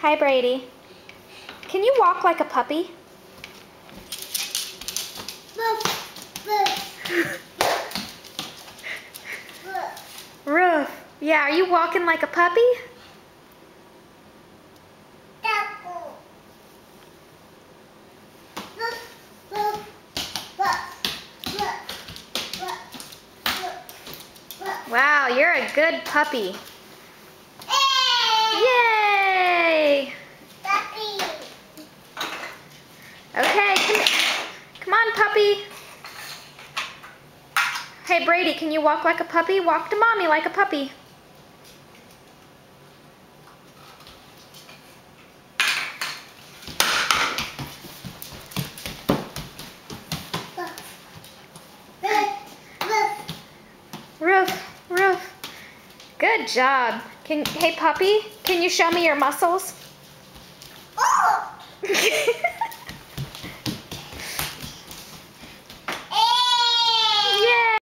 Hi, Brady. Can you walk like a puppy? Roof. Yeah, are you walking like a puppy? Wow, you're a good puppy. Yay! Puppy. Okay, come on, puppy. Hey, Brady, can you walk like a puppy? Walk to mommy like a puppy. Roof, roof. Good job. Hey, puppy, can you show me your muscles?